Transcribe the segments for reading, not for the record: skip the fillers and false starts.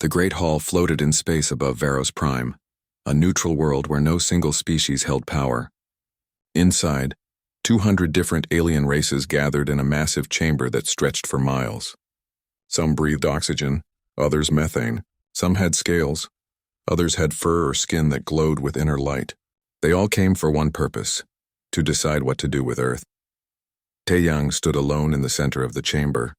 The Great Hall floated in space above Varos Prime, a neutral world where no single species held power. Inside, 200 different alien races gathered in a massive chamber that stretched for miles. Some breathed oxygen, others methane. Some had scales, others had fur or skin that glowed with inner light. They all came for one purpose: to decide what to do with Earth. Taeyang stood alone in the center of the chamber.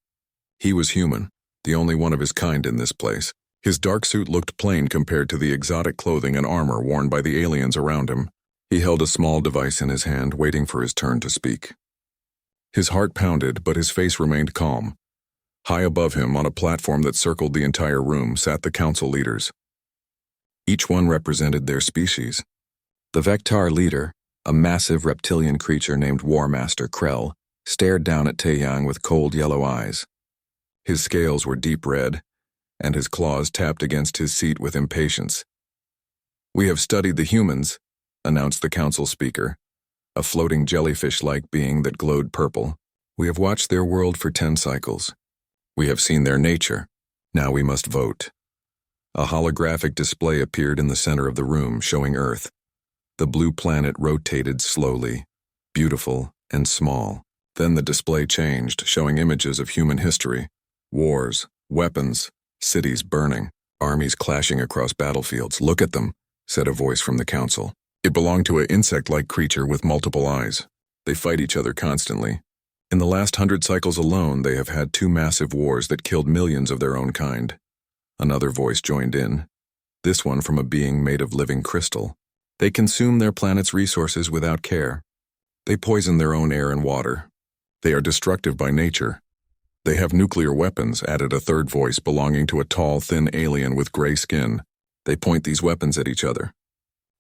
He was human, the only one of his kind in this place. His dark suit looked plain compared to the exotic clothing and armor worn by the aliens around him. He held a small device in his hand, waiting for his turn to speak. His heart pounded, but his face remained calm. High above him, on a platform that circled the entire room, sat the council leaders. Each one represented their species. The Vectar leader, a massive reptilian creature named War Master Krell, stared down at Taeyang with cold yellow eyes. His scales were deep red, and his claws tapped against his seat with impatience. "We have studied the humans," announced the council speaker, a floating jellyfish-like being that glowed purple. "We have watched their world for 10 cycles. We have seen their nature. Now we must vote." A holographic display appeared in the center of the room, showing Earth. The blue planet rotated slowly, beautiful and small. Then the display changed, showing images of human history: wars, weapons, cities burning, armies clashing across battlefields. "Look at them," said a voice from the council. It belonged to an insect-like creature with multiple eyes. "They fight each other constantly. In the last 100 cycles alone, they have had 2 massive wars that killed millions of their own kind." Another voice joined in, this one from a being made of living crystal. "They consume their planet's resources without care. They poison their own air and water. They are destructive by nature. They have nuclear weapons," added a third voice belonging to a tall, thin alien with gray skin. "They point these weapons at each other."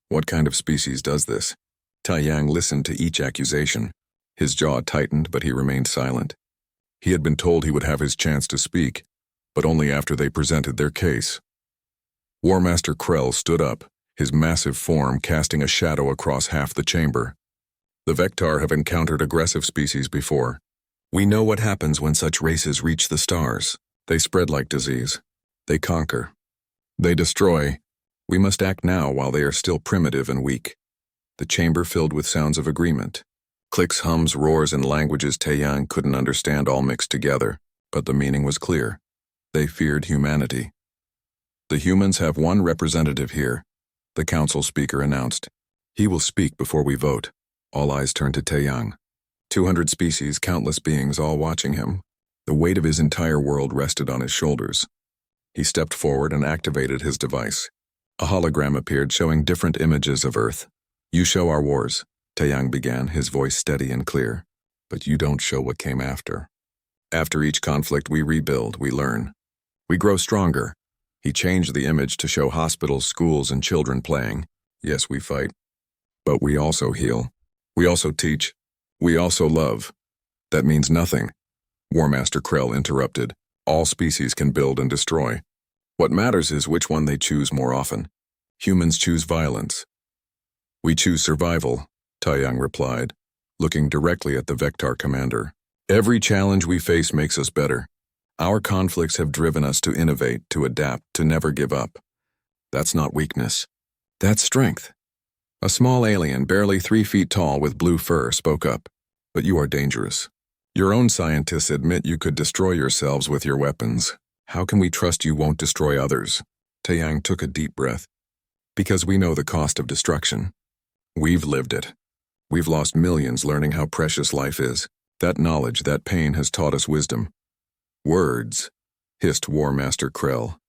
What kind of species does this? Taeyang listened to each accusation. His jaw tightened, but he remained silent. He had been told he would have his chance to speak, but only after they presented their case. War Master Krell stood up, his massive form casting a shadow across half the chamber. "The Vectar have encountered aggressive species before. We know what happens when such races reach the stars. They spread like disease. They conquer. They destroy. We must act now while they are still primitive and weak." The chamber filled with sounds of agreement. Clicks, hums, roars, and languages Taeyang couldn't understand all mixed together, but the meaning was clear. They feared humanity. "The humans have one representative here," the council speaker announced. "He will speak before we vote." All eyes turned to Taeyang. 200 species, countless beings, all watching him. The weight of his entire world rested on his shoulders. He stepped forward and activated his device. A hologram appeared showing different images of Earth. "You show our wars," Taeyang began, his voice steady and clear. "But you don't show what came after. After each conflict, we rebuild, we learn. We grow stronger." He changed the image to show hospitals, schools, and children playing. "Yes, we fight. But we also heal. We also teach. We also love." "That means nothing," War Master Krell interrupted. "All species can build and destroy. What matters is which one they choose more often. Humans choose violence. We choose survival," Taeyang replied, looking directly at the Vectar commander. "Every challenge we face makes us better. Our conflicts have driven us to innovate, to adapt, to never give up. That's not weakness. That's strength." A small alien, barely 3 feet tall with blue fur, spoke up. "But you are dangerous. Your own scientists admit you could destroy yourselves with your weapons. How can we trust you won't destroy others?" Taeyang took a deep breath. "Because we know the cost of destruction. We've lived it. We've lost millions learning how precious life is. That knowledge, that pain has taught us wisdom." "Words," hissed War Master Krell.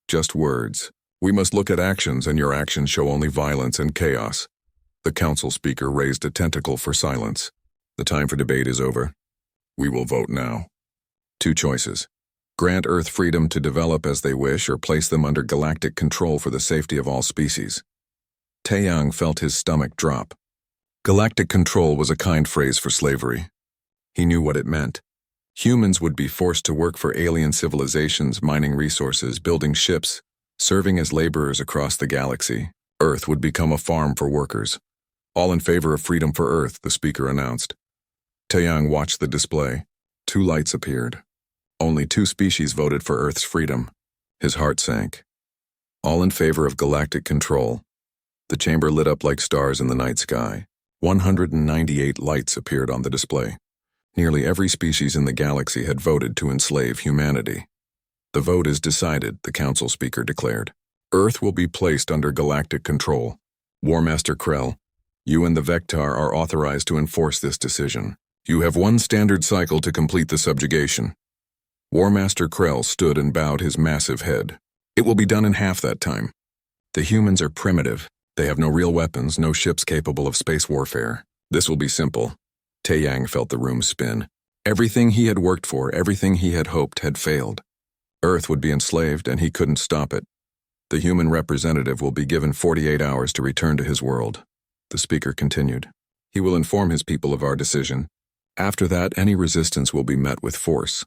"Just words. We must look at actions, and your actions show only violence and chaos." The council speaker raised a tentacle for silence. "The time for debate is over. We will vote now. 2 choices. Grant Earth freedom to develop as they wish, or place them under galactic control for the safety of all species." Taeyang felt his stomach drop. Galactic control was a kind phrase for slavery. He knew what it meant. Humans would be forced to work for alien civilizations, mining resources, building ships, serving as laborers across the galaxy. Earth would become a farm for workers. "All in favor of freedom for Earth," the speaker announced. Taeyang watched the display. 2 lights appeared. Only 2 species voted for Earth's freedom. His heart sank. All in favor of galactic control. The chamber lit up like stars in the night sky. 198 lights appeared on the display. Nearly every species in the galaxy had voted to enslave humanity. The vote is decided, the council speaker declared. Earth will be placed under galactic control. War Master Krell, you and the Vectar are authorized to enforce this decision. You have one standard cycle to complete the subjugation. War Master Krell stood and bowed his massive head. It will be done in half that time. The humans are primitive. They have no real weapons, no ships capable of space warfare. This will be simple. Taeyang felt the room spin. Everything he had worked for, everything he had hoped, had failed. Earth would be enslaved, and he couldn't stop it. The human representative will be given 48 hours to return to his world. The speaker continued. He will inform his people of our decision. After that, any resistance will be met with force.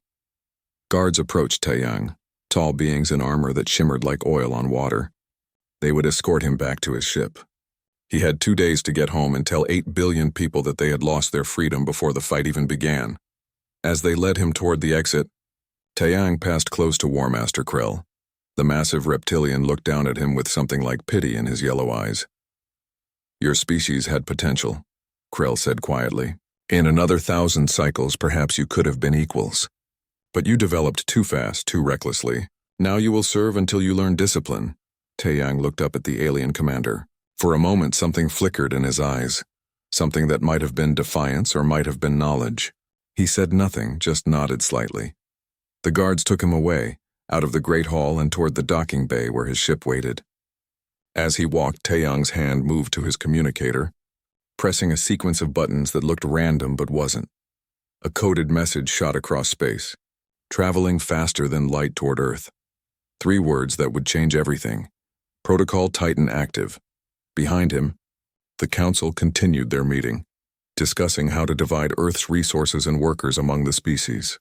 Guards approached Taeyang, tall beings in armor that shimmered like oil on water. They would escort him back to his ship. He had 2 days to get home and tell 8 billion people that they had lost their freedom before the fight even began. As they led him toward the exit, Taeyang passed close to War Master Krell. The massive reptilian looked down at him with something like pity in his yellow eyes. Your species had potential, Krell said quietly. In another 1,000 cycles, perhaps you could have been equals. But you developed too fast, too recklessly. Now you will serve until you learn discipline. Taeyang looked up at the alien commander. For a moment, something flickered in his eyes. Something that might have been defiance or might have been knowledge. He said nothing, just nodded slightly. The guards took him away, out of the great hall and toward the docking bay where his ship waited. As he walked, Taeyang's hand moved to his communicator, pressing a sequence of buttons that looked random but wasn't. A coded message shot across space, traveling faster than light toward Earth. 3 words that would change everything. Protocol Titan active. Behind him, the council continued their meeting, discussing how to divide Earth's resources and workers among the species.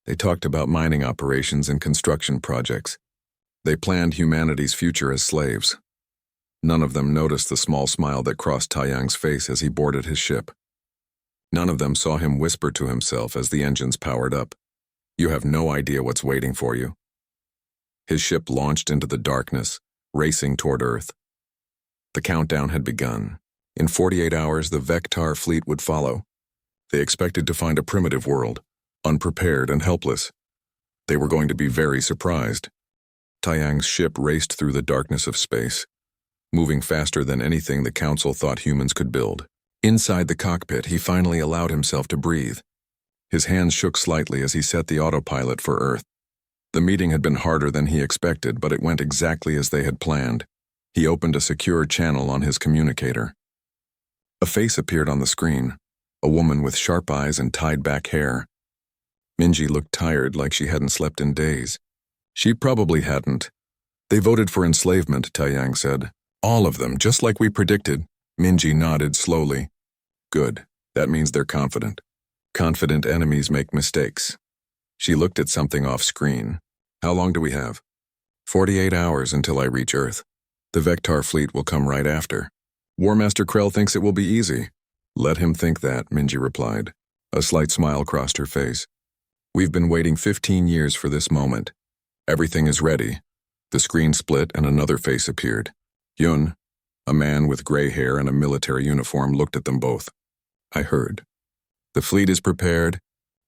They talked about mining operations and construction projects. They planned humanity's future as slaves. None of them noticed the small smile that crossed Taeyang's face as he boarded his ship. None of them saw him whisper to himself as the engines powered up. You have no idea what's waiting for you. His ship launched into the darkness, racing toward Earth. The countdown had begun. In 48 hours, the Vectar fleet would follow. They expected to find a primitive world, unprepared and helpless. They were going to be very surprised. Taeyang's ship raced through the darkness of space, moving faster than anything the council thought humans could build. Inside the cockpit, he finally allowed himself to breathe. His hands shook slightly as he set the autopilot for Earth. The meeting had been harder than he expected, but it went exactly as they had planned. He opened a secure channel on his communicator. A face appeared on the screen, a woman with sharp eyes and tied-back hair. Minji looked tired, like she hadn't slept in days. She probably hadn't. They voted for enslavement, Taeyang said. All of them, just like we predicted. Minji nodded slowly. Good. That means they're confident. Confident enemies make mistakes. She looked at something off-screen. How long do we have? 48 hours until I reach Earth. The Vectar fleet will come right after. War Master Krell thinks it will be easy. Let him think that, Minji replied. A slight smile crossed her face. We've been waiting 15 years for this moment. Everything is ready. The screen split and another face appeared. Yun, a man with gray hair and a military uniform, looked at them both. I heard. The fleet is prepared.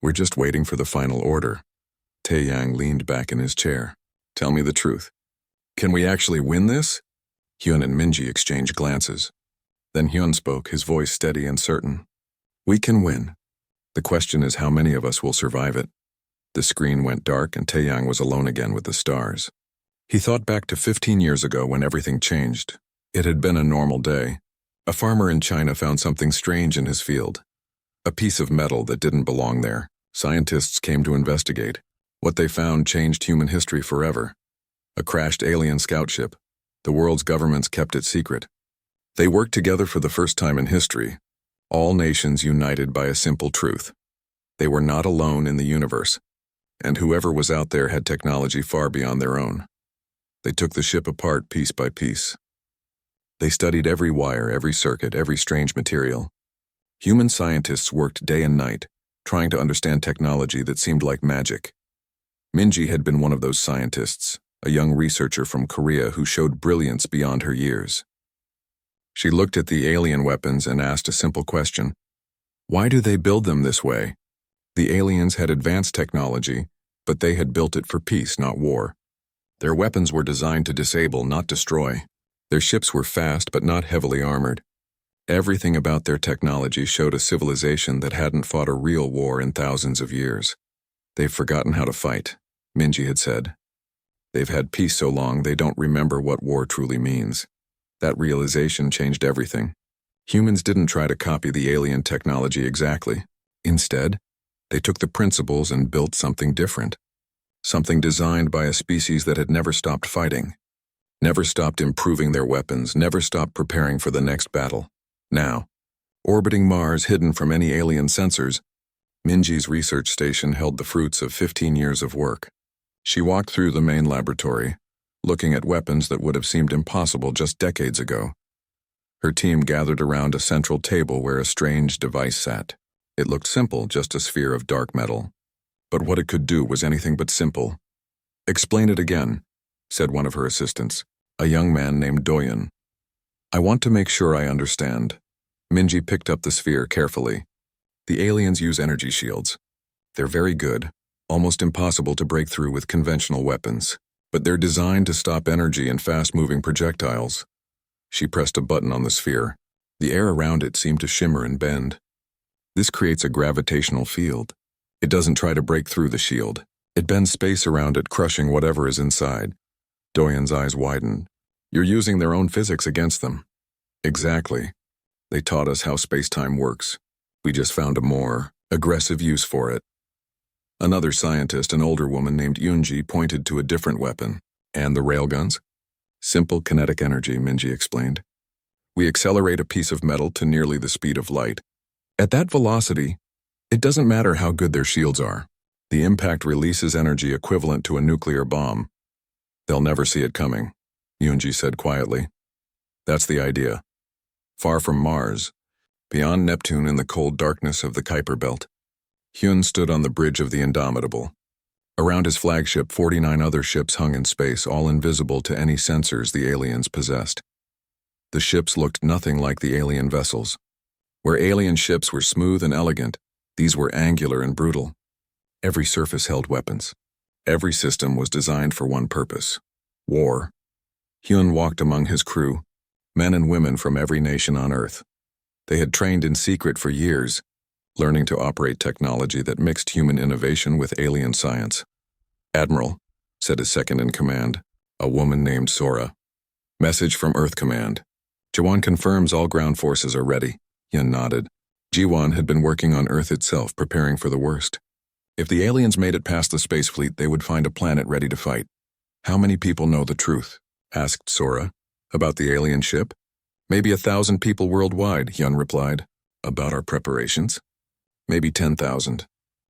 We're just waiting for the final order. Taeyang leaned back in his chair. Tell me the truth. Can we actually win this? Hyun and Minji exchanged glances. Then Hyun spoke, his voice steady and certain. We can win. The question is how many of us will survive it. The screen went dark and Taeyang was alone again with the stars. He thought back to 15 years ago when everything changed. It had been a normal day. A farmer in China found something strange in his field. A piece of metal that didn't belong there. Scientists came to investigate. What they found changed human history forever. A crashed alien scout ship. The world's governments kept it secret. They worked together for the first time in history. All nations united by a simple truth. They were not alone in the universe, and whoever was out there had technology far beyond their own. They took the ship apart piece by piece. They studied every wire, every circuit, every strange material. Human scientists worked day and night, trying to understand technology that seemed like magic. Minji had been one of those scientists, a young researcher from Korea who showed brilliance beyond her years. She looked at the alien weapons and asked a simple question. Why do they build them this way? The aliens had advanced technology, but they had built it for peace, not war. Their weapons were designed to disable, not destroy. Their ships were fast, but not heavily armored. Everything about their technology showed a civilization that hadn't fought a real war in thousands of years. They've forgotten how to fight, Minji had said. They've had peace so long they don't remember what war truly means. That realization changed everything. Humans didn't try to copy the alien technology exactly. Instead, they took the principles and built something different. Something designed by a species that had never stopped fighting, never stopped improving their weapons, never stopped preparing for the next battle. Now, orbiting Mars hidden from any alien sensors, Minji's research station held the fruits of 15 years of work. She walked through the main laboratory, looking at weapons that would have seemed impossible just decades ago. Her team gathered around a central table where a strange device sat. It looked simple, just a sphere of dark metal. But what it could do was anything but simple. "Explain it again," said one of her assistants, a young man named Doyen. "I want to make sure I understand." Minji picked up the sphere carefully. The aliens use energy shields. They're very good, almost impossible to break through with conventional weapons, but they're designed to stop energy and fast-moving projectiles. She pressed a button on the sphere. The air around it seemed to shimmer and bend. This creates a gravitational field. It doesn't try to break through the shield. It bends space around it, crushing whatever is inside. Doyen's eyes widened. "You're using their own physics against them." "Exactly. They taught us how space-time works. We just found a more aggressive use for it." Another scientist, an older woman named Yunji, pointed to a different weapon. "And the railguns?" "Simple kinetic energy," Minji explained. "We accelerate a piece of metal to nearly the speed of light. At that velocity, it doesn't matter how good their shields are. The impact releases energy equivalent to a nuclear bomb. They'll never see it coming," Yunji said quietly. "That's the idea." Far from Mars, beyond Neptune in the cold darkness of the Kuiper Belt, Hyun stood on the bridge of the Indomitable. Around his flagship, 49 other ships hung in space, all invisible to any sensors the aliens possessed. The ships looked nothing like the alien vessels. Where alien ships were smooth and elegant, these were angular and brutal. Every surface held weapons. Every system was designed for one purpose: war. Hyun walked among his crew, men and women from every nation on Earth. They had trained in secret for years, learning to operate technology that mixed human innovation with alien science. "Admiral," said his second-in-command, a woman named Sora. "Message from Earth Command. Jiwon confirms all ground forces are ready." Hyun nodded. Jiwon had been working on Earth itself, preparing for the worst. If the aliens made it past the space fleet, they would find a planet ready to fight. "How many people know the truth?" asked Sora. "About the alien ship?" "Maybe 1,000 people worldwide," Hyun replied. "About our preparations?" "Maybe 10,000.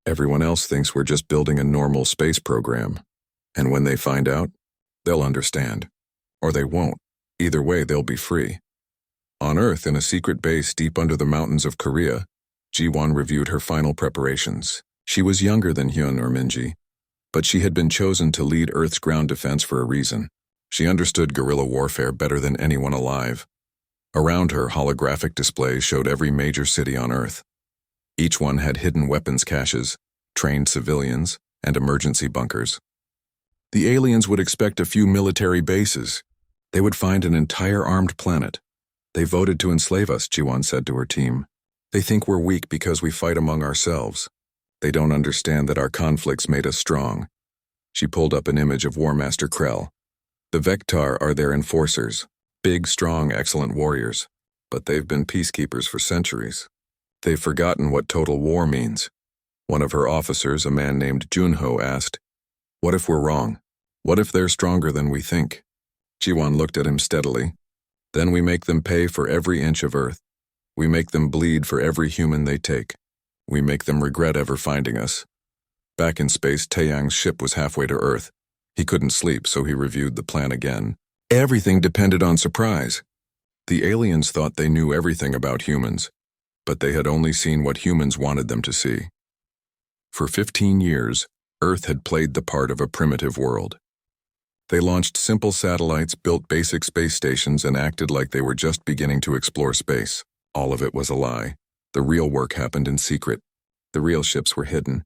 Everyone else thinks we're just building a normal space program. And when they find out, they'll understand. Or they won't. Either way, they'll be free." On Earth, in a secret base deep under the mountains of Korea, Jiwon reviewed her final preparations. She was younger than Hyun or Minji, but she had been chosen to lead Earth's ground defense for a reason. She understood guerrilla warfare better than anyone alive. Around her, holographic displays showed every major city on Earth. Each one had hidden weapons caches, trained civilians, and emergency bunkers. The aliens would expect a few military bases. They would find an entire armed planet. "They voted to enslave us," Jiwon said to her team. "They think we're weak because we fight among ourselves. They don't understand that our conflicts made us strong." She pulled up an image of War Master Krell. "The Vectar are their enforcers, big, strong, excellent warriors. But they've been peacekeepers for centuries. They've forgotten what total war means." One of her officers, a man named Junho, asked, "What if we're wrong? What if they're stronger than we think?" Jiwon looked at him steadily. "Then we make them pay for every inch of Earth. We make them bleed for every human they take. We make them regret ever finding us." Back in space, Taeyang's ship was halfway to Earth. He couldn't sleep, so he reviewed the plan again. Everything depended on surprise. The aliens thought they knew everything about humans, but they had only seen what humans wanted them to see. For 15 years, Earth had played the part of a primitive world. They launched simple satellites, built basic space stations, and acted like they were just beginning to explore space. All of it was a lie. The real work happened in secret. The real ships were hidden.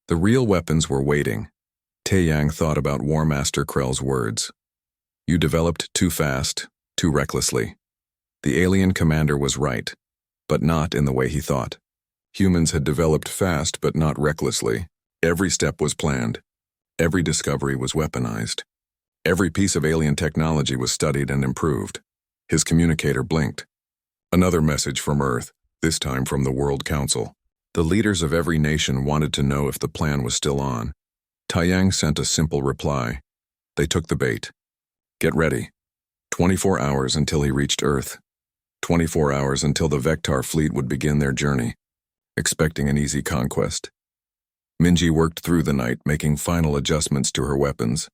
The real weapons were waiting. Taeyang thought about War Master Krell's words. You developed too fast, too recklessly. The alien commander was right, but not in the way he thought. Humans had developed fast, but not recklessly. Every step was planned. Every discovery was weaponized. Every piece of alien technology was studied and improved. His communicator blinked. Another message from Earth, this time from the World Council. The leaders of every nation wanted to know if the plan was still on. Taeyang sent a simple reply. They took the bait. Get ready. 24 hours until he reached Earth. 24 hours until the Vectar fleet would begin their journey, expecting an easy conquest. Minji worked through the night, making final adjustments to her weapons.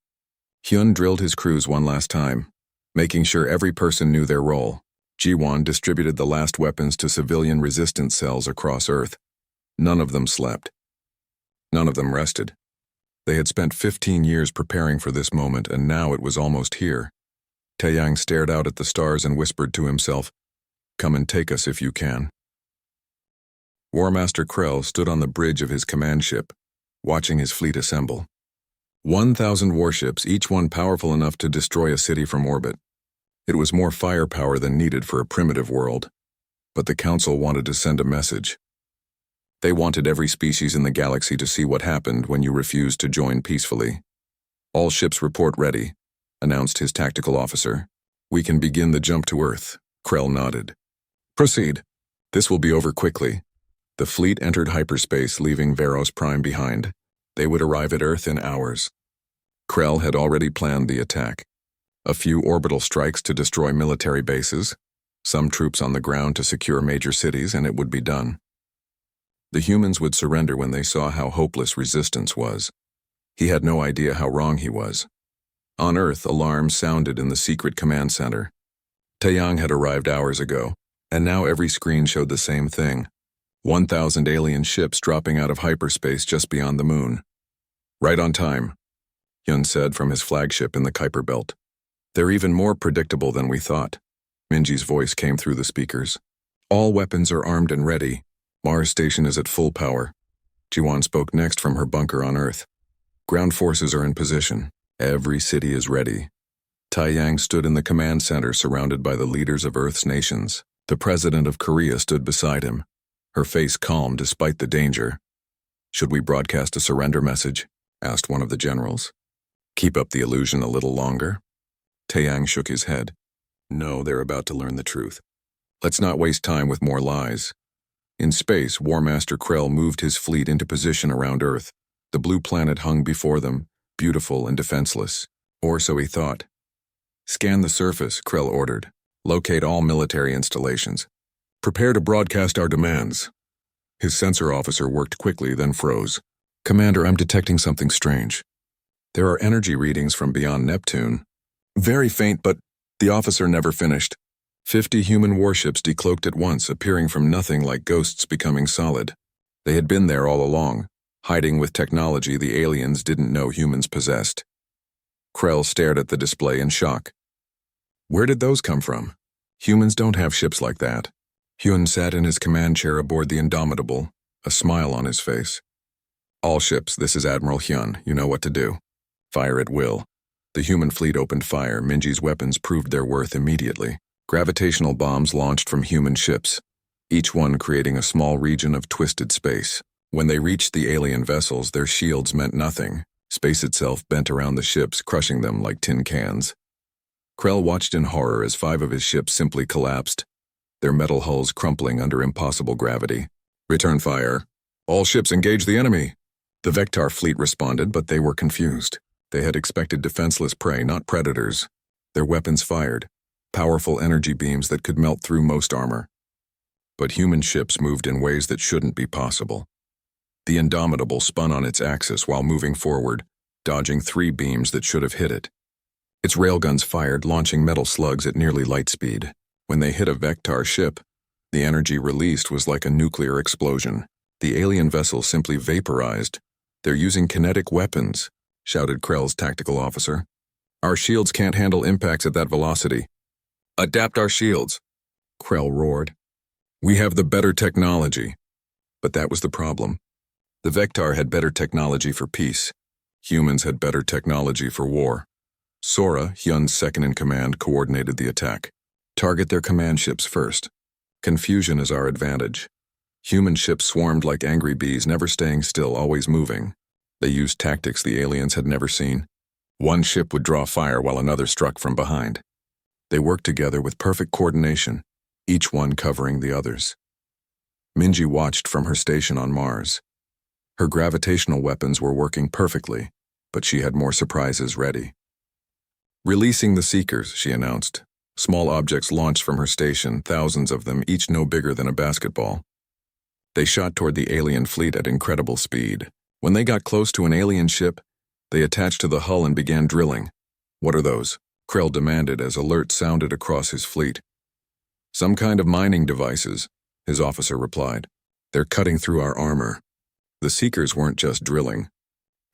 Hyun drilled his crews one last time, making sure every person knew their role. Jiwon distributed the last weapons to civilian resistance cells across Earth. None of them slept. None of them rested. They had spent 15 years preparing for this moment, and now it was almost here. Taeyang stared out at the stars and whispered to himself, "Come and take us if you can." War Master Krell stood on the bridge of his command ship, watching his fleet assemble. 1,000 warships, each one powerful enough to destroy a city from orbit. It was more firepower than needed for a primitive world, but the Council wanted to send a message. They wanted every species in the galaxy to see what happened when you refused to join peacefully. "All ships report ready," announced his tactical officer. "We can begin the jump to Earth." Krell nodded. "Proceed. This will be over quickly." The fleet entered hyperspace, leaving Veros Prime behind. They would arrive at Earth in hours. Krell had already planned the attack. A few orbital strikes to destroy military bases, some troops on the ground to secure major cities, and it would be done. The humans would surrender when they saw how hopeless resistance was. He had no idea how wrong he was. On Earth, alarms sounded in the secret command center. Taeyang had arrived hours ago, and now every screen showed the same thing. 1,000 alien ships dropping out of hyperspace just beyond the moon. "Right on time," Hyun said from his flagship in the Kuiper Belt. "They're even more predictable than we thought." Minji's voice came through the speakers. "All weapons are armed and ready. Mars Station is at full power." Jiwon spoke next from her bunker on Earth. "Ground forces are in position. Every city is ready." Taeyang stood in the command center surrounded by the leaders of Earth's nations. The president of Korea stood beside him, her face calm despite the danger. "Should we broadcast a surrender message?" asked one of the generals. "Keep up the illusion a little longer?" Taeyang shook his head. "No, they're about to learn the truth. Let's not waste time with more lies." In space, War Master Krell moved his fleet into position around Earth. The blue planet hung before them, beautiful and defenseless. Or so he thought. "Scan the surface," Krell ordered. "Locate all military installations. Prepare to broadcast our demands." His sensor officer worked quickly, then froze. "Commander, I'm detecting something strange. There are energy readings from beyond Neptune." "Very faint, but..." The officer never finished. 50 human warships decloaked at once, appearing from nothing like ghosts becoming solid. They had been there all along, hiding with technology the aliens didn't know humans possessed. Krell stared at the display in shock. Where did those come from? Humans don't have ships like that. Hyun sat in his command chair aboard the Indomitable, a smile on his face. "All ships, this is Admiral Hyun. You know what to do. Fire at will." The human fleet opened fire. Minji's weapons proved their worth immediately. Gravitational bombs launched from human ships, each one creating a small region of twisted space. When they reached the alien vessels, their shields meant nothing. Space itself bent around the ships, crushing them like tin cans. Krell watched in horror as 5 of his ships simply collapsed, their metal hulls crumpling under impossible gravity. "Return fire. All ships engage the enemy." The Vectar fleet responded, but they were confused. They had expected defenseless prey, not predators. Their weapons fired, powerful energy beams that could melt through most armor. But human ships moved in ways that shouldn't be possible. The Indomitable spun on its axis while moving forward, dodging 3 beams that should have hit it. Its railguns fired, launching metal slugs at nearly light speed. When they hit a Vectar ship, the energy released was like a nuclear explosion. The alien vessel simply vaporized, They're using kinetic weapons, shouted Krell's tactical officer. Our shields can't handle impacts at that velocity. Adapt our shields, Krell roared. We have the better technology. But that was the problem. The Vectar had better technology for peace. Humans had better technology for war. Sora, Hyun's second-in-command, coordinated the attack. Target their command ships first. Confusion is our advantage. Human ships swarmed like angry bees, never staying still, always moving. They used tactics the aliens had never seen. One ship would draw fire while another struck from behind. They worked together with perfect coordination, each one covering the others. Minji watched from her station on Mars. Her gravitational weapons were working perfectly, but she had more surprises ready. Releasing the Seekers, she announced. Small objects launched from her station, thousands of them, each no bigger than a basketball. They shot toward the alien fleet at incredible speed. When they got close to an alien ship, they attached to the hull and began drilling. What are those? Krell demanded as alerts sounded across his fleet. Some kind of mining devices, his officer replied. They're cutting through our armor. The Seekers weren't just drilling.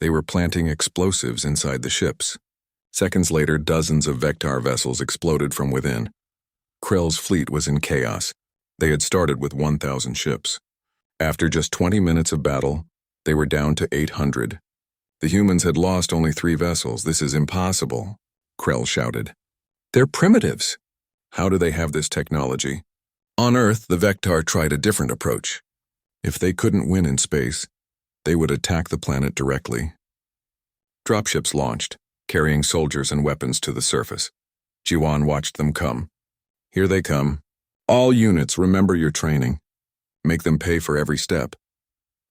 They were planting explosives inside the ships. Seconds later, dozens of Vectar vessels exploded from within. Krell's fleet was in chaos. They had started with 1,000 ships. After just 20 minutes of battle, they were down to 800. The humans had lost only 3 vessels. This is impossible, Krell shouted. They're primitives. How do they have this technology? On Earth, the Vectar tried a different approach. If they couldn't win in space, they would attack the planet directly. Dropships launched, carrying soldiers and weapons to the surface. Jiwan watched them come. Here they come. All units, remember your training. Make them pay for every step.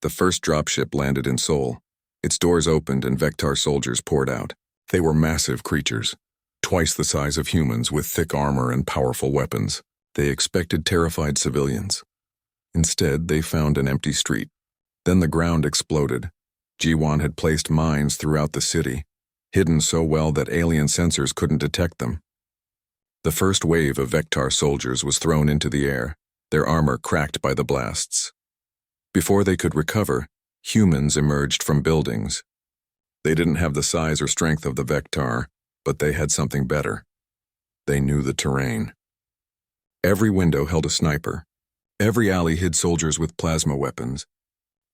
The first dropship landed in Seoul. Its doors opened and Vectar soldiers poured out. They were massive creatures, twice the size of humans with thick armor and powerful weapons. They expected terrified civilians. Instead, they found an empty street. Then the ground exploded. Jiwan had placed mines throughout the city, hidden so well that alien sensors couldn't detect them. The first wave of Vectar soldiers was thrown into the air, their armor cracked by the blasts. Before they could recover, humans emerged from buildings. They didn't have the size or strength of the Vectar, but they had something better. They knew the terrain. Every window held a sniper. Every alley hid soldiers with plasma weapons.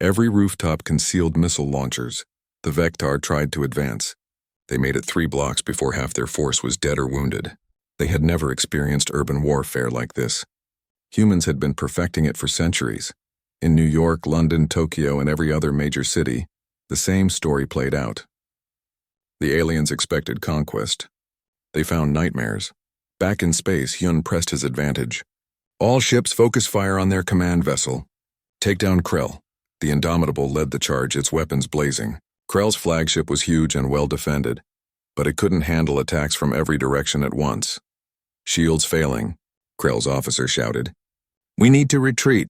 Every rooftop concealed missile launchers. The Vectar tried to advance. They made it 3 blocks before half their force was dead or wounded. They had never experienced urban warfare like this. Humans had been perfecting it for centuries. In New York, London, Tokyo, and every other major city, the same story played out. The aliens expected conquest. They found nightmares. Back in space, Hyun pressed his advantage. All ships focus fire on their command vessel. Take down Krell. The Indomitable led the charge, its weapons blazing. Krell's flagship was huge and well defended, but it couldn't handle attacks from every direction at once. Shields failing, Krell's officer shouted. We need to retreat.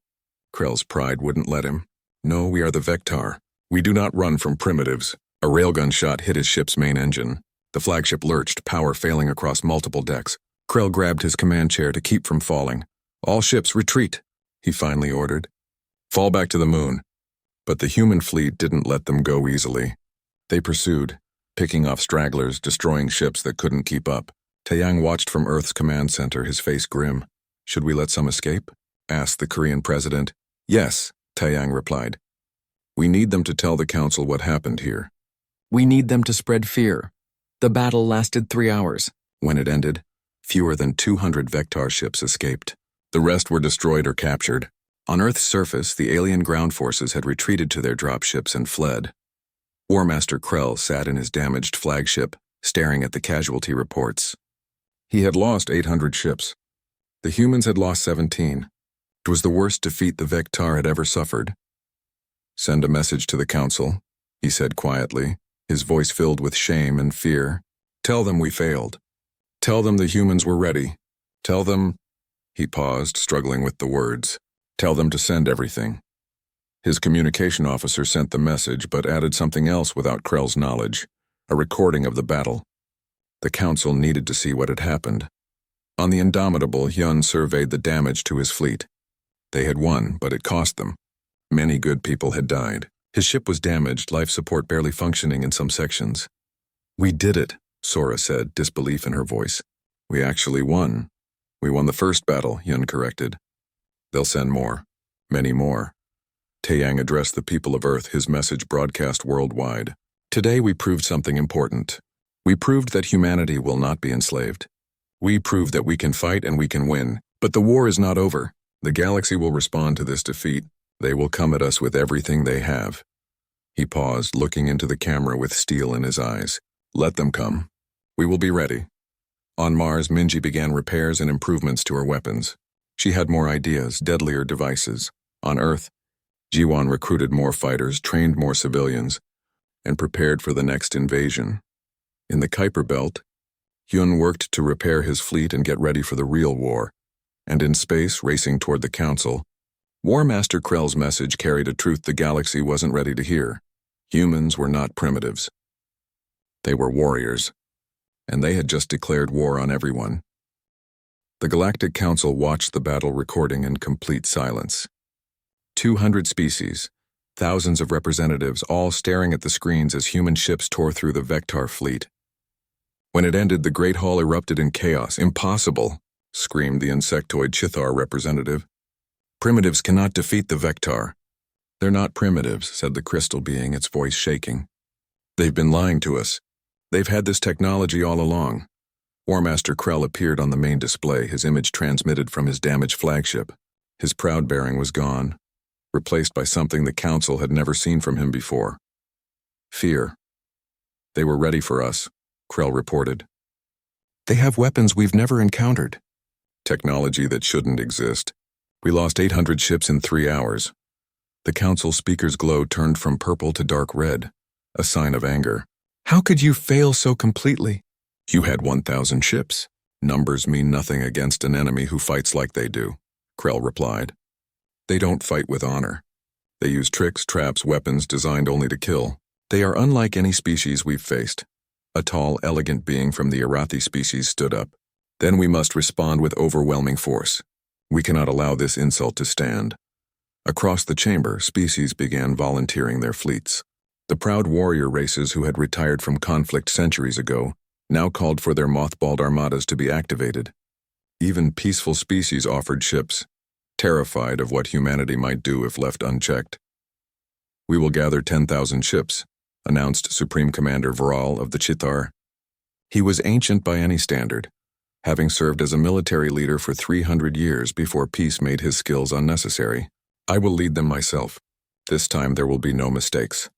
Krell's pride wouldn't let him. No, we are the Vectar. We do not run from primitives. A railgun shot hit his ship's main engine. The flagship lurched, power failing across multiple decks. Krell grabbed his command chair to keep from falling. All ships retreat, he finally ordered. Fall back to the moon. But the human fleet didn't let them go easily. They pursued, picking off stragglers, destroying ships that couldn't keep up. Taeyang watched from Earth's command center, his face grim. Should we let some escape? Asked the Korean president. Yes, Taeyang replied. We need them to tell the council what happened here. We need them to spread fear. The battle lasted 3 hours. When it ended, fewer than 200 Vectar ships escaped. The rest were destroyed or captured. On Earth's surface, the alien ground forces had retreated to their dropships and fled. War Master Krell sat in his damaged flagship, staring at the casualty reports. He had lost 800 ships. The humans had lost 17. It was the worst defeat the Vectar had ever suffered. Send a message to the council, he said quietly, his voice filled with shame and fear. Tell them we failed. Tell them the humans were ready. Tell them... He paused, struggling with the words. Tell them to send everything. His communication officer sent the message, but added something else without Krell's knowledge, a recording of the battle. The council needed to see what had happened. On the Indomitable, Hyun surveyed the damage to his fleet. They had won, but it cost them. Many good people had died. His ship was damaged, life support barely functioning in some sections. "We did it," Sora said, disbelief in her voice. "We actually won. We won the first battle," Yun corrected. "They'll send more. Many more." Taeyang addressed the people of Earth, his message broadcast worldwide. "Today we proved something important. We proved that humanity will not be enslaved. We proved that we can fight and we can win. But the war is not over. The galaxy will respond to this defeat. They will come at us with everything they have." He paused, looking into the camera with steel in his eyes. "Let them come. We will be ready." On Mars, Minji began repairs and improvements to her weapons. She had more ideas, deadlier devices. On Earth, Jiwon recruited more fighters, trained more civilians, and prepared for the next invasion. In the Kuiper Belt, Hyun worked to repair his fleet and get ready for the real war. And in space, racing toward the Council, War Master Krell's message carried a truth the galaxy wasn't ready to hear. Humans were not primitives. They were warriors, and they had just declared war on everyone. The Galactic Council watched the battle recording in complete silence. 200 species, thousands of representatives, all staring at the screens as human ships tore through the Vectar fleet. When it ended, the Great Hall erupted in chaos. "Impossible!" screamed the insectoid Chithar representative. "Primitives cannot defeat the Vectar." "They're not primitives," said the crystal being, its voice shaking. "They've been lying to us. They've had this technology all along." War Master Krell appeared on the main display, his image transmitted from his damaged flagship. His proud bearing was gone, replaced by something the Council had never seen from him before. "Fear. They were ready for us," Krell reported. "They have weapons we've never encountered. Technology that shouldn't exist. We lost 800 ships in 3 hours." The Council speaker's glow turned from purple to dark red, a sign of anger. "How could you fail so completely?" "You had 1,000 ships. Numbers mean nothing against an enemy who fights like they do," Krell replied. "They don't fight with honor. They use tricks, traps, weapons designed only to kill. They are unlike any species we've faced." A tall, elegant being from the Arathi species stood up. "Then we must respond with overwhelming force. We cannot allow this insult to stand." Across the chamber, species began volunteering their fleets. The proud warrior races who had retired from conflict centuries ago now called for their mothballed armadas to be activated. Even peaceful species offered ships, terrified of what humanity might do if left unchecked. "We will gather 10,000 ships," announced Supreme Commander Vral of the Chithar. He was ancient by any standard, having served as a military leader for 300 years before peace made his skills unnecessary. "I will lead them myself. This time there will be no mistakes."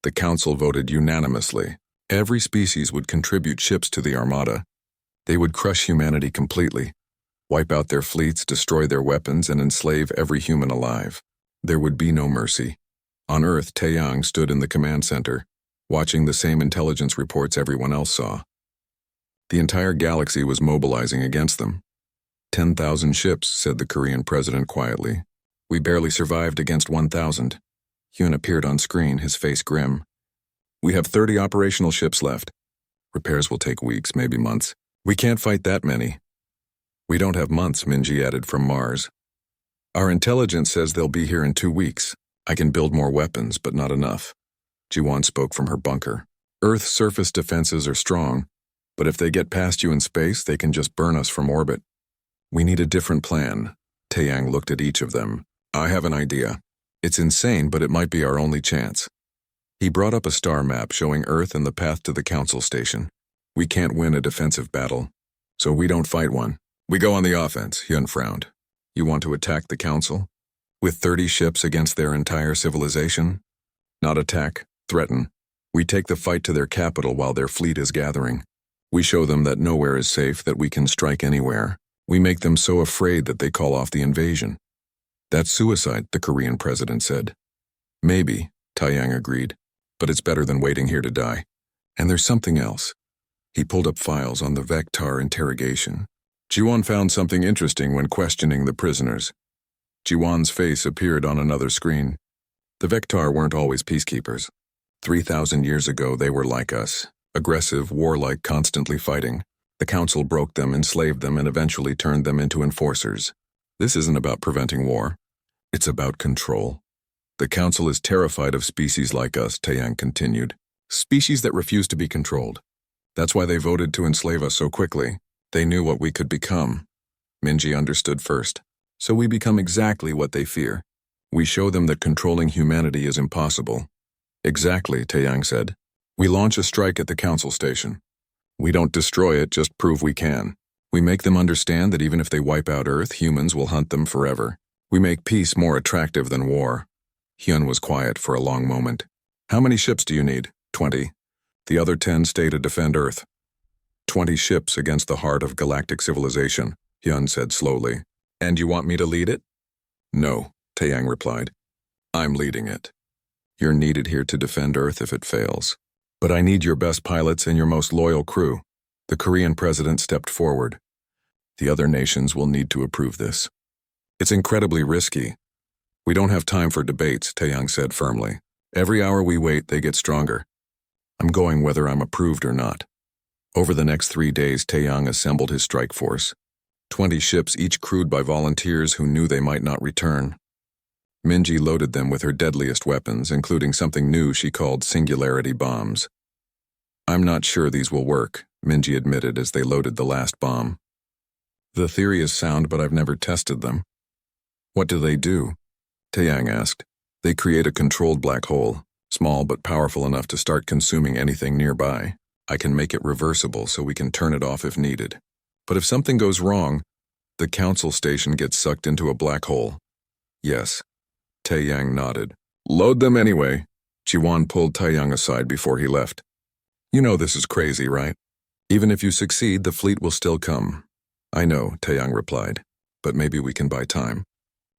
The Council voted unanimously. Every species would contribute ships to the Armada. They would crush humanity completely, wipe out their fleets, destroy their weapons, and enslave every human alive. There would be no mercy. On Earth, Taeyang stood in the command center, watching the same intelligence reports everyone else saw. The entire galaxy was mobilizing against them. 10,000 ships, said the Korean president quietly. "We barely survived against 1,000. Hyun appeared on screen, his face grim. "We have 30 operational ships left. Repairs will take weeks, maybe months. We can't fight that many." "We don't have months," Minji added from Mars. "Our intelligence says they'll be here in 2 weeks. I can build more weapons, but not enough." Jiwon spoke from her bunker. "Earth's surface defenses are strong, but if they get past you in space, they can just burn us from orbit. We need a different plan." Taeyang looked at each of them. "I have an idea. It's insane, but it might be our only chance." He brought up a star map showing Earth and the path to the Council station. "We can't win a defensive battle, so we don't fight one. We go on the offense," Hyun frowned. "You want to attack the Council? With 30 ships against their entire civilization? Not attack, threaten. We take the fight to their capital while their fleet is gathering. We show them that nowhere is safe, that we can strike anywhere. We make them so afraid that they call off the invasion." "That's suicide," the Korean president said. "Maybe," Taeyang agreed, "but it's better than waiting here to die. And there's something else." He pulled up files on the Vectar interrogation. Jiwon found something interesting when questioning the prisoners. Jiwon's face appeared on another screen. The Vectar weren't always peacekeepers. 3,000 years ago they were like us, aggressive, warlike, constantly fighting. The Council broke them, enslaved them, and eventually turned them into enforcers. This isn't about preventing war. It's about control. The Council is terrified of species like us, Taeyang continued. Species that refuse to be controlled. That's why they voted to enslave us so quickly. They knew what we could become. Minji understood first. So we become exactly what they fear. We show them that controlling humanity is impossible. Exactly, Taeyang said. We launch a strike at the Council station. We don't destroy it, just prove we can. We make them understand that even if they wipe out Earth, humans will hunt them forever. We make peace more attractive than war. Hyun was quiet for a long moment. How many ships do you need? 20. The other 10 stay to defend Earth. 20 ships against the heart of galactic civilization, Hyun said slowly. And you want me to lead it? No, Taeyang replied. I'm leading it. You're needed here to defend Earth if it fails. But I need your best pilots and your most loyal crew. The Korean president stepped forward. The other nations will need to approve this. It's incredibly risky. We don't have time for debates, Taeyang said firmly. Every hour we wait, they get stronger. I'm going whether I'm approved or not. Over the next 3 days, Taeyang assembled his strike force. 20 ships, each crewed by volunteers who knew they might not return. Minji loaded them with her deadliest weapons, including something new she called singularity bombs. I'm not sure these will work, Minji admitted as they loaded the last bomb. The theory is sound, but I've never tested them. What do they do? Taeyang asked. They create a controlled black hole, small but powerful enough to start consuming anything nearby. I can make it reversible so we can turn it off if needed. But if something goes wrong, the Council station gets sucked into a black hole. Yes. Taeyang nodded. Load them anyway. Jiwon pulled Taeyang aside before he left. You know this is crazy, right? Even if you succeed, the fleet will still come. I know, Taeyang replied, but maybe we can buy time.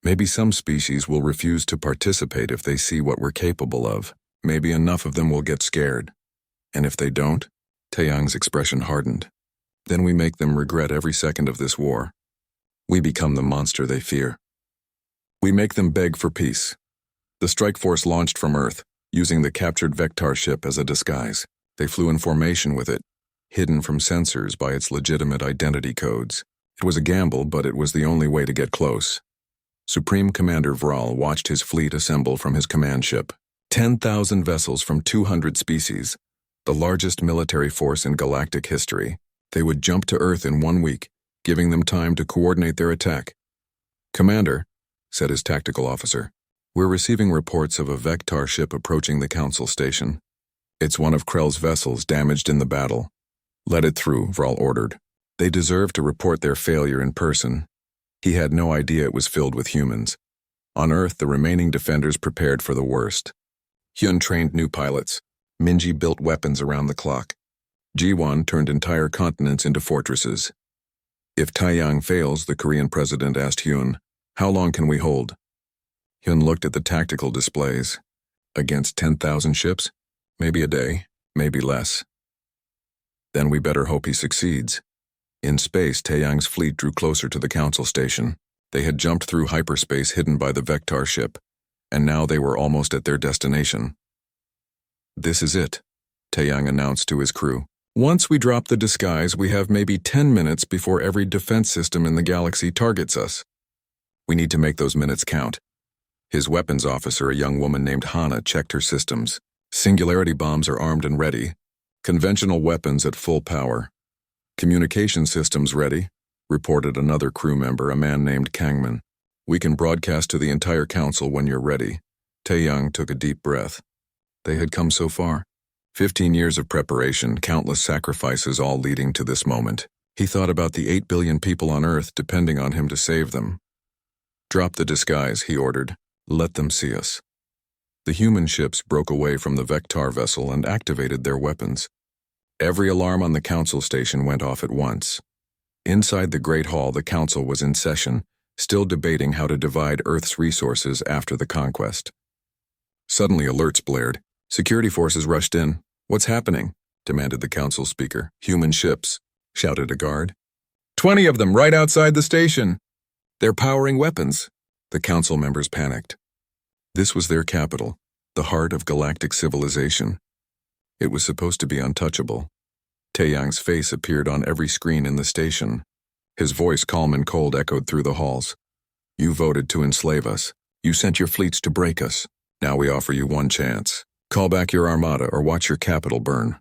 Maybe some species will refuse to participate if they see what we're capable of. Maybe enough of them will get scared. And if they don't, Taeyang's expression hardened. Then we make them regret every second of this war. We become the monster they fear. We make them beg for peace. The strike force launched from Earth, using the captured Vectar ship as a disguise. They flew in formation with it, hidden from sensors by its legitimate identity codes. It was a gamble, but it was the only way to get close. Supreme Commander Vral watched his fleet assemble from his command ship. 10,000 vessels from 200 species, the largest military force in galactic history. They would jump to Earth in 1 week, giving them time to coordinate their attack. Commander, said his tactical officer, we're receiving reports of a Vectar ship approaching the Council station. It's one of Krell's vessels damaged in the battle. Let it through, Vral ordered. They deserve to report their failure in person. He had no idea it was filled with humans. On Earth, the remaining defenders prepared for the worst. Hyun trained new pilots. Minji built weapons around the clock. Jiwon turned entire continents into fortresses. If Taeyang fails, the Korean president asked Hyun, how long can we hold? Hyun looked at the tactical displays. Against 10,000 ships? Maybe a day, maybe less. Then we better hope he succeeds. In space, Taeyang's fleet drew closer to the Council station. They had jumped through hyperspace hidden by the Vectar ship, and now they were almost at their destination. This is it, Taeyang announced to his crew. Once we drop the disguise, we have maybe 10 minutes before every defense system in the galaxy targets us. We need to make those minutes count. His weapons officer, a young woman named Hana, checked her systems. Singularity bombs are armed and ready. Conventional weapons at full power. Communication systems ready, reported another crew member, a man named Kangman. We can broadcast to the entire council when you're ready. Taeyang took a deep breath. They had come so far. 15 years of preparation, countless sacrifices, all leading to this moment. He thought about the 8 billion people on Earth depending on him to save them. Drop the disguise, he ordered. Let them see us. The human ships broke away from the Vectar vessel and activated their weapons. Every alarm on the council station went off at once. Inside the Great Hall, the council was in session, still debating how to divide Earth's resources after the conquest. Suddenly alerts blared. Security forces rushed in. What's happening? Demanded the council speaker. Human ships, shouted a guard. 20 of them right outside the station. They're powering weapons. The council members panicked. This was their capital, the heart of galactic civilization. It was supposed to be untouchable. Taeyang's face appeared on every screen in the station. His voice, calm and cold, echoed through the halls. You voted to enslave us. You sent your fleets to break us. Now we offer you one chance. Call back your armada or watch your capital burn.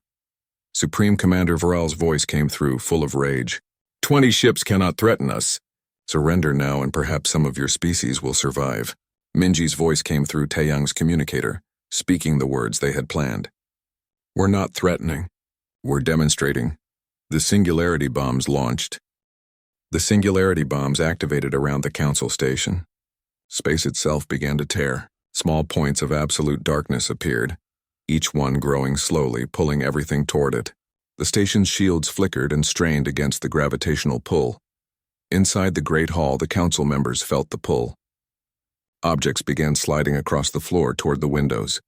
Supreme Commander Voral's voice came through, full of rage. 20 ships cannot threaten us. Surrender now and perhaps some of your species will survive. Minji's voice came through Taeyang's communicator, speaking the words they had planned. We're not threatening. We're demonstrating. The singularity bombs launched. The singularity bombs activated around the council station. Space itself began to tear. Small points of absolute darkness appeared, each one growing slowly, pulling everything toward it. The station's shields flickered and strained against the gravitational pull. Inside the great hall, the council members felt the pull. Objects began sliding across the floor toward the windows.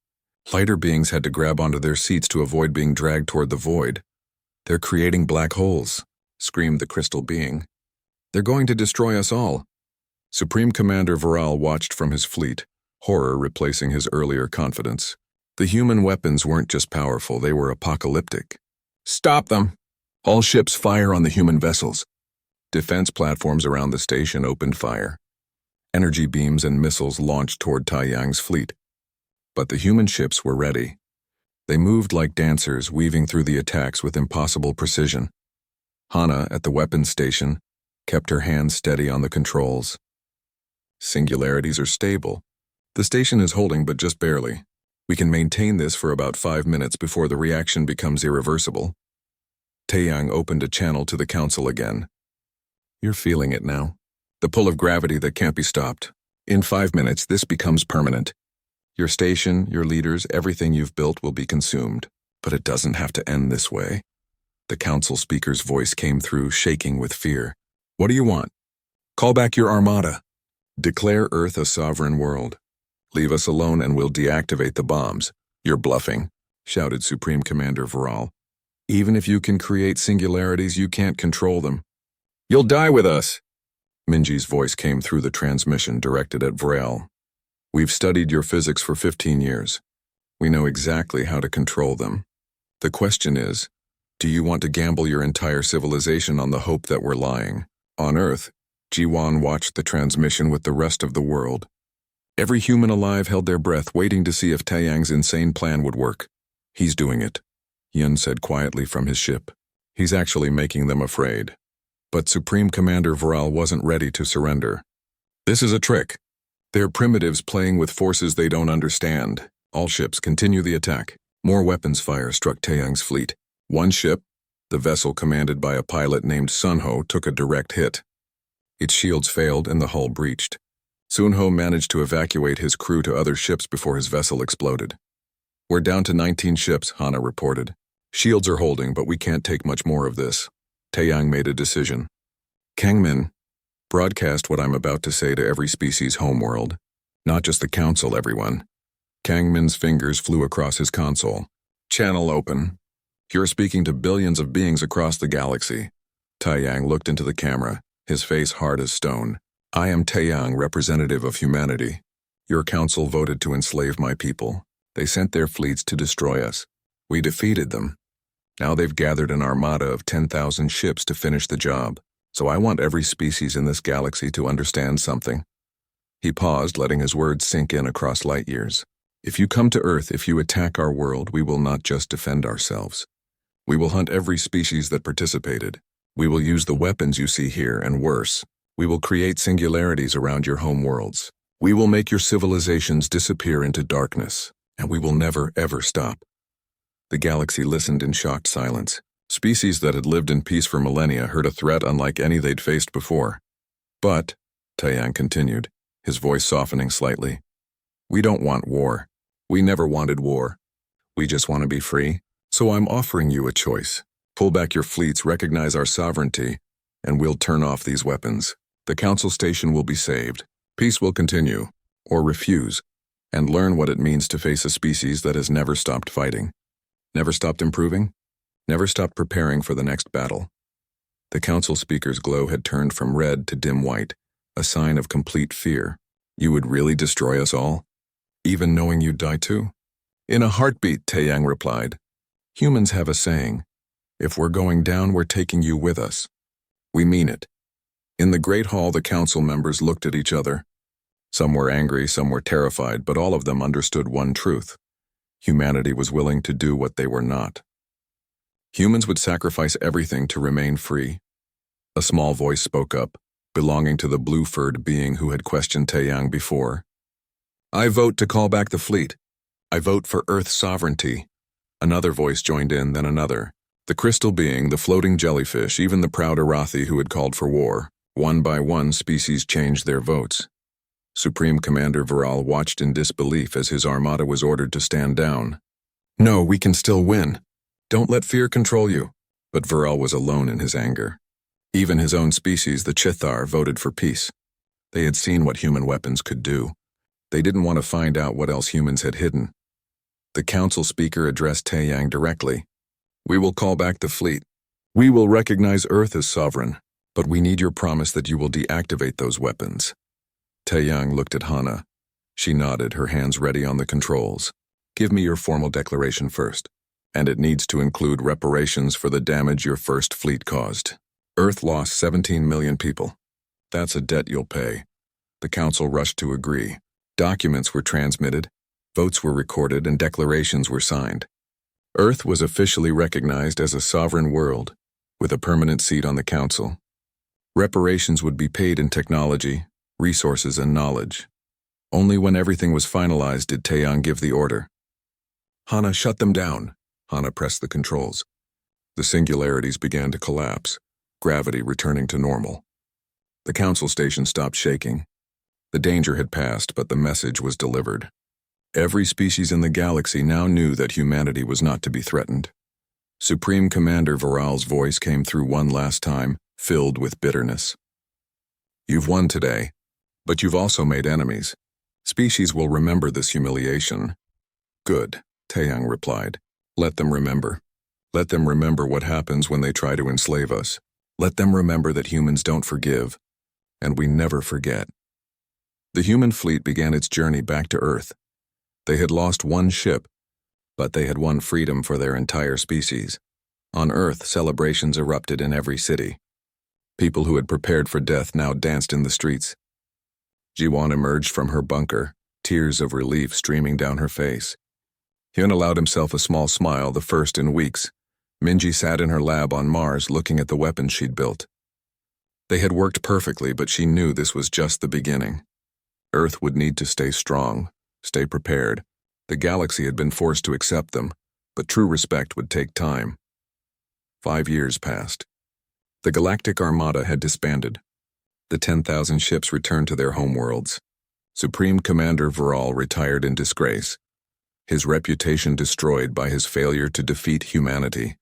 Lighter beings had to grab onto their seats to avoid being dragged toward the void. They're creating black holes, screamed the crystal being. They're going to destroy us all. Supreme Commander Voral watched from his fleet, horror replacing his earlier confidence. The human weapons weren't just powerful, they were apocalyptic. Stop them! All ships fire on the human vessels. Defense platforms around the station opened fire. Energy beams and missiles launched toward Taeyang's fleet. But the human ships were ready. They moved like dancers, weaving through the attacks with impossible precision. Hana, at the weapons station, kept her hands steady on the controls. Singularities are stable. The station is holding, but just barely. We can maintain this for about 5 minutes before the reaction becomes irreversible. Taeyang opened a channel to the council again. You're feeling it now. The pull of gravity that can't be stopped. In 5 minutes, this becomes permanent. Your station, your leaders, everything you've built will be consumed. But it doesn't have to end this way. The council speaker's voice came through, shaking with fear. What do you want? Call back your armada. Declare Earth a sovereign world. Leave us alone and we'll deactivate the bombs. You're bluffing, shouted Supreme Commander Voral. Even if you can create singularities, you can't control them. You'll die with us. Minji's voice came through the transmission directed at Voral. We've studied your physics for 15 years. We know exactly how to control them. The question is, do you want to gamble your entire civilization on the hope that we're lying? On Earth, Jiwan watched the transmission with the rest of the world. Every human alive held their breath, waiting to see if Taeyang's insane plan would work. He's doing it, Yun said quietly from his ship. He's actually making them afraid. But Supreme Commander Voral wasn't ready to surrender. This is a trick. They're primitives playing with forces they don't understand. All ships continue the attack. More weapons fire struck Taeyang's fleet. One ship, the vessel commanded by a pilot named Sunho, took a direct hit. Its shields failed and the hull breached. Sunho managed to evacuate his crew to other ships before his vessel exploded. We're down to 19 ships, Hana reported. Shields are holding, but we can't take much more of this. Taeyang made a decision. Kangmin, broadcast what I'm about to say to every species' homeworld. Not just the council, everyone. Kangmin's fingers flew across his console. Channel open. You're speaking to billions of beings across the galaxy. Taeyang looked into the camera, his face hard as stone. I am Taeyang, representative of humanity. Your council voted to enslave my people. They sent their fleets to destroy us. We defeated them. Now they've gathered an armada of 10,000 ships to finish the job. So I want every species in this galaxy to understand something. He paused, letting his words sink in across light years. If you come to Earth, if you attack our world, we will not just defend ourselves. We will hunt every species that participated. We will use the weapons you see here, and worse. We will create singularities around your home worlds. We will make your civilizations disappear into darkness, and we will never, ever stop. The galaxy listened in shocked silence. Species that had lived in peace for millennia heard a threat unlike any they'd faced before. But, Taeyang continued, his voice softening slightly, we don't want war. We never wanted war. We just want to be free. So I'm offering you a choice. Pull back your fleets, recognize our sovereignty, and we'll turn off these weapons. The council station will be saved. Peace will continue, or refuse, and learn what it means to face a species that has never stopped fighting. Never stopped improving? Never stopped preparing for the next battle. The council speaker's glow had turned from red to dim white, a sign of complete fear. You would really destroy us all? Even knowing you'd die too? In a heartbeat, Taeyang replied. Humans have a saying, if we're going down, we're taking you with us. We mean it. In the great hall, the council members looked at each other. Some were angry, some were terrified, but all of them understood one truth. Humanity was willing to do what they were not. Humans would sacrifice everything to remain free. A small voice spoke up, belonging to the blue-furred being who had questioned Taeyang before. I vote to call back the fleet. I vote for Earth's sovereignty. Another voice joined in, then another. The crystal being, the floating jellyfish, even the proud Arathi who had called for war. One by one, species changed their votes. Supreme Commander Viral watched in disbelief as his armada was ordered to stand down. No, we can still win. Don't let fear control you. But Viral was alone in his anger. Even his own species, the Chithar, voted for peace. They had seen what human weapons could do. They didn't want to find out what else humans had hidden. The council speaker addressed Taeyang directly. We will call back the fleet. We will recognize Earth as sovereign, but we need your promise that you will deactivate those weapons. Taeyang looked at Hana. She nodded, her hands ready on the controls. Give me your formal declaration first, and it needs to include reparations for the damage your first fleet caused. Earth lost 17 million people. That's a debt you'll pay. The council rushed to agree. Documents were transmitted, votes were recorded, and declarations were signed. Earth was officially recognized as a sovereign world, with a permanent seat on the council. Reparations would be paid in technology, resources, and knowledge. Only when everything was finalized did Taeyang give the order. Hana, shut them down. Hana pressed the controls. The singularities began to collapse, gravity returning to normal. The council station stopped shaking. The danger had passed, but the message was delivered. Every species in the galaxy now knew that humanity was not to be threatened. Supreme Commander Viral's voice came through one last time, filled with bitterness. You've won today, but you've also made enemies. Species will remember this humiliation. Good, Taeyang replied. Let them remember. Let them remember what happens when they try to enslave us. Let them remember that humans don't forgive, and we never forget. The human fleet began its journey back to Earth. They had lost one ship, but they had won freedom for their entire species. On Earth, celebrations erupted in every city. People who had prepared for death now danced in the streets. Jiwon emerged from her bunker, tears of relief streaming down her face. Hyun allowed himself a small smile, the first in weeks. Minji sat in her lab on Mars looking at the weapons she'd built. They had worked perfectly, but she knew this was just the beginning. Earth would need to stay strong, stay prepared. The galaxy had been forced to accept them, but true respect would take time. 5 years passed. The Galactic Armada had disbanded. The 10,000 ships returned to their homeworlds. Supreme Commander Viral retired in disgrace, his reputation destroyed by his failure to defeat humanity.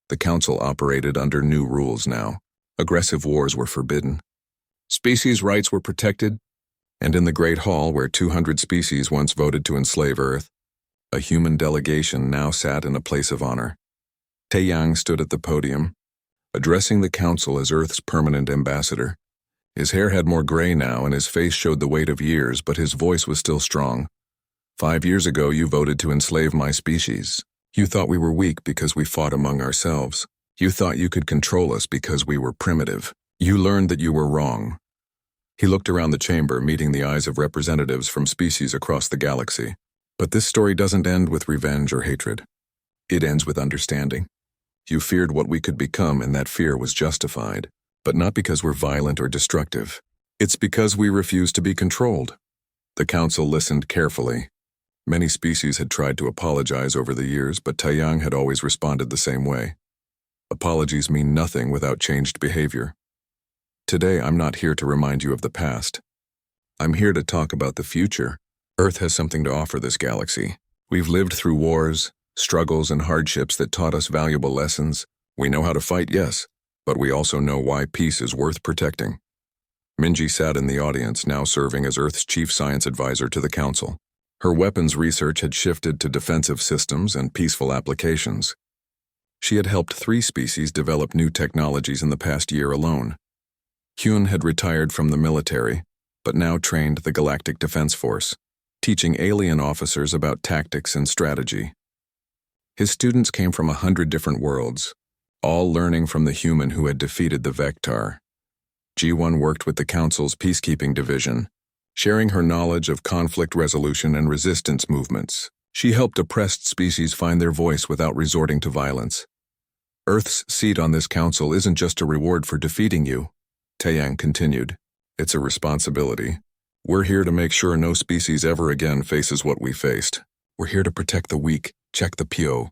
The Council operated under new rules now. Aggressive wars were forbidden. Species rights were protected, and in the Great Hall, where 200 species once voted to enslave Earth, a human delegation now sat in a place of honor. Taeyang stood at the podium, addressing the Council as Earth's permanent ambassador. His hair had more gray now, and his face showed the weight of years, but his voice was still strong. 5 years ago, you voted to enslave my species. You thought we were weak because we fought among ourselves. You thought you could control us because we were primitive. You learned that you were wrong. He looked around the chamber, meeting the eyes of representatives from species across the galaxy. But this story doesn't end with revenge or hatred. It ends with understanding. You feared what we could become, and that fear was justified. But not because we're violent or destructive. It's because we refuse to be controlled. The Council listened carefully. Many species had tried to apologize over the years, but Taeyang had always responded the same way. Apologies mean nothing without changed behavior. Today, I'm not here to remind you of the past. I'm here to talk about the future. Earth has something to offer this galaxy. We've lived through wars, struggles, and hardships that taught us valuable lessons. We know how to fight, yes, but we also know why peace is worth protecting. Minji sat in the audience, now serving as Earth's chief science advisor to the Council. Her weapons research had shifted to defensive systems and peaceful applications. She had helped 3 species develop new technologies in the past year alone. Hyun had retired from the military, but now trained the Galactic Defense Force, teaching alien officers about tactics and strategy. His students came from 100 different worlds, all learning from the human who had defeated the Vectar. Ji-1 worked with the Council's peacekeeping division, sharing her knowledge of conflict resolution and resistance movements. She helped oppressed species find their voice without resorting to violence. Earth's seat on this council isn't just a reward for defeating you, Taeyang continued. It's a responsibility. We're here to make sure no species ever again faces what we faced. We're here to protect the weak, check the PO,